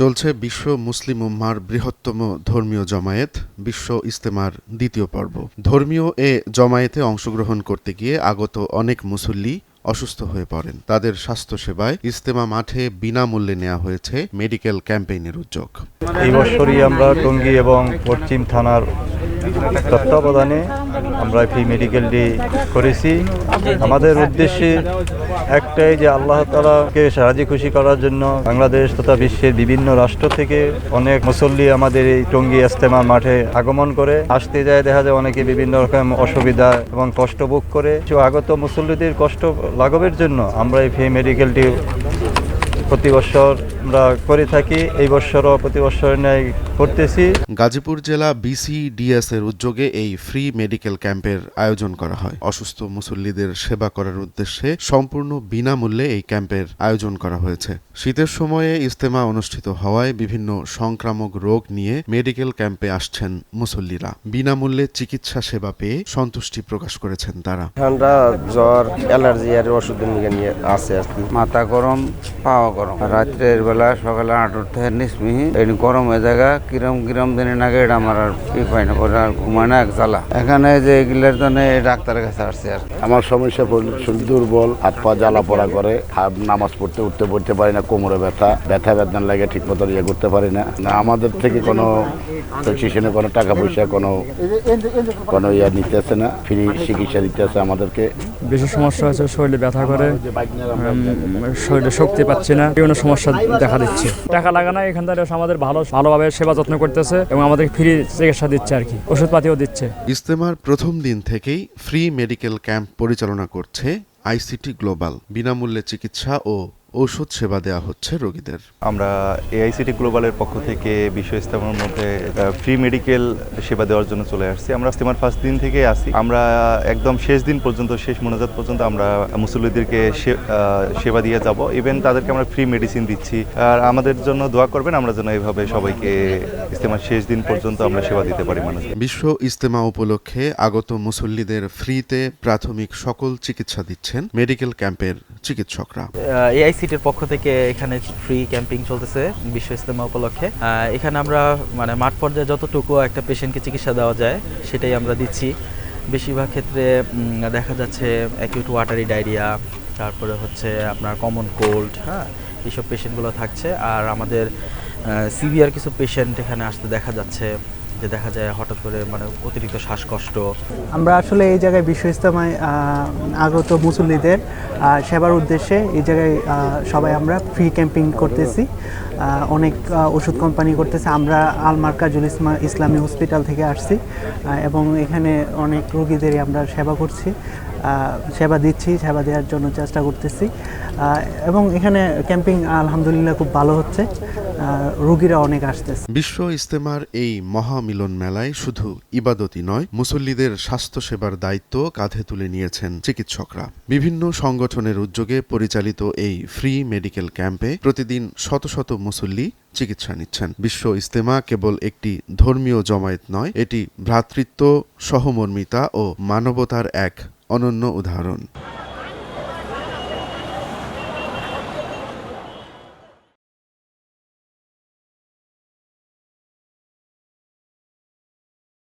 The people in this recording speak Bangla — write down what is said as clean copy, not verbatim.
চলছে বিশ্ব মুসলিম উম্মাহর বৃহত্তম ধর্মীয় জমায়েত বিশ্ব ইজতেমার দ্বিতীয় পর্ব। ধর্মীয় এ জমায়েতে অংশগ্রহণ করতে গিয়ে আগত অনেক মুসল্লি অসুস্থ হয়ে পড়েন। তাদের স্বাস্থ্যসেবায় ইজতেমা মাঠে বিনামূল্যে নেওয়া হয়েছে মেডিকেল ক্যাম্পেইনের উদ্যোগ। এই বছরই আমরা টঙ্গী এবং পশ্চিম থানার তত্ত্বাবধানে আমরা ফ্রি মেডিকেল ডে করেছি। আমাদের উদ্দেশ্যে একটাই যে আল্লাহ তাআলাকে রাজি খুশি করার জন্য বাংলাদেশ তথা বিশ্বের বিভিন্ন রাষ্ট্র থেকে অনেক মুসল্লি আমাদের এই টঙ্গী ইজতেমা মাঠে আগমন করে। আসতে যায় দেখা যায় অনেকে বিভিন্ন রকম অসুবিধা এবং কষ্ট ভোগ করে। আগত মুসল্লিদের কষ্ট লাঘবের জন্য আমরা এই ফ্রি মেডিকেল ডে প্রতি বছর আমরা করে থাকি। এই বছরও প্রতি বছর ন্যায় করতেছি। গাজীপুর জেলা BCDS এর উদ্যোগে এই ফ্রি মেডিকেল ক্যাম্পের আয়োজন করা হয়। অসুস্থ মুসল্লিদের সেবা করার উদ্দেশ্যে সম্পূর্ণ বিনামূল্যে এই ক্যাম্পের আয়োজন করা হয়েছে। শীতের সময়ে ইজতেমা অনুষ্ঠিত হওয়ায় বিভিন্ন সংক্রামক রোগ নিয়ে মেডিকেল ক্যাম্পে আসছেন মুসল্লিরা। বিনামূল্যে চিকিৎসা সেবা পেয়ে সন্তুষ্টি প্রকাশ করেছেন তারা। ঠান্ডা, জ্বর, অ্যালার্জি আর ওষুধ নিয়ে আছে আর কি। মাথা গরম, পাওয়া গরম, রাত্রের বেলা সকালে 8 থেকে নিসমিহি এই গরম হয়ে জায়গা কিরম দিনের আগে এটা আমার আর পাই না করে আর ঘুমায় না এক জ্বালা। এখানে যে এগুলোর জন্য ডাক্তারের কাছে আসছে আর আমার সমস্যা শরীর দুর্বল, হাত পা জ্বালা পড়া করে, নামাজ পড়তে পারি না, কোমরে ব্যথা বেদনা লাগে, ঠিক মতো ইয়ে করতে পারি না। আমাদের থেকে কোনো প্রেসক্রিপশনে কোনো টাকা পয়সা কোনো ইয়ে নিতেছে না, ফ্রি চিকিৎসা দিতেছে আমাদেরকে। বেশি সমস্যা হচ্ছে, শরীরে ব্যথা করে, শরীরে শক্তি পাচ্ছি না, বিভিন্ন সমস্যা দেখা দিচ্ছে। টাকা লাগা না, এখান থেকে আমাদের ভালোভাবে সেবা যত্ন করতেছে এবং আমাদের ফ্রি চিকিৎসা দিচ্ছে আর কি, ওষুধপাতিও দিচ্ছে। ইজতেমার প্রথম দিন থেকেই ফ্রি মেডিকেল ক্যাম্প পরিচালনা করছে ICT গ্লোবাল। বিনামূল্যে চিকিৎসা ও ঔষধ সেবা দেওয়া হচ্ছে রোগীদের। আমরা AICT গ্লোবালের পক্ষ থেকে বিশ্ব ইজতেমার মধ্যে ফ্রি মেডিকেল সেবা দেওয়ার জন্য চলে আসছি। আমরা ইজতেমার ফার্স্ট দিন থেকে আসি। আমরা একদম শেষ দিন পর্যন্ত, শেষ মোনাজাত পর্যন্ত আমরা মুসল্লিদেরকে সেবা দিয়ে যাব। ইভেন তাদেরকে আমরা ফ্রি মেডিসিন দিচ্ছি। আর আমাদের জন্য দোয়া করবেন, আমরা যেন এইভাবে সবাইকে ইজতেমার শেষ দিন পর্যন্ত আমরা সেবা দিতে পারি মানুষকে। বিশ্ব ইজতেমা উপলক্ষে আগত মুসল্লিদের ফ্রিতে প্রাথমিক সকল চিকিৎসা দিচ্ছেন মেডিকেল ক্যাম্পের চিকিৎসকরা। AICTর পক্ষ থেকে এখানে ফ্রি ক্যাম্পিং চলতেছে বিশ্ব ইজতেমা উপলক্ষে। এখানে আমরা মাঠ পর্যায়ে যতটুকু একটা পেশেন্টকে চিকিৎসা দেওয়া যায় সেটাই আমরা দিচ্ছি। বেশিরভাগ ক্ষেত্রে দেখা যাচ্ছে অ্যাকিউট ওয়াটারি ডায়রিয়া, তারপরে হচ্ছে আপনার কমন কোল্ড, এইসব পেশেন্টগুলো থাকছে। আর আমাদের সিভিয়ার কিছু পেশেন্ট এখানে আসতে দেখা যাচ্ছে, যে দেখা যায় হঠাৎ করে অতিরিক্ত শ্বাসকষ্ট। আমরা আসলে এই জায়গায় বিশ্ব ইজতেমায় আগত মুসল্লিদের সেবার উদ্দেশ্যে এই জায়গায় সবাই আমরা ফ্রি ক্যাম্পিং করতেছি। অনেক ওষুধ কোম্পানি করতেছে। আমরা আল মার্কাজুল ইসলামী হসপিটাল থেকে আসছি এবং এখানে অনেক রোগীদেরই আমরা সেবা করছি, সেবা দিচ্ছি, সেবা দেওয়ার জন্য চেষ্টা করতেছি এবং এখানে ক্যাম্পিং আলহামদুলিল্লাহ খুব ভালো হচ্ছে, রোগীরা অনেক আসতেছে। বিশ্ব ইজতেমার এই মহামিলন মেলায় শুধু ইবাদতই নয়, মুসল্লিদের স্বাস্থ্যসেবার দায়িত্ব কাঁধে তুলে নিয়েছেন চিকিৎসকরা। বিভিন্ন সংগঠনের উদ্যোগে পরিচালিত এই ফ্রি মেডিকেল ক্যাম্পে প্রতিদিন শত শত মুসল্লি চিকিৎসা নিচ্ছেন। বিশ্ব ইজতেমা কেবল একটি ধর্মীয় জমায়েত নয়, এটি ভ্রাতৃত্ব, সহমর্মিতা ও মানবতার এক অনন্য উদাহরণ।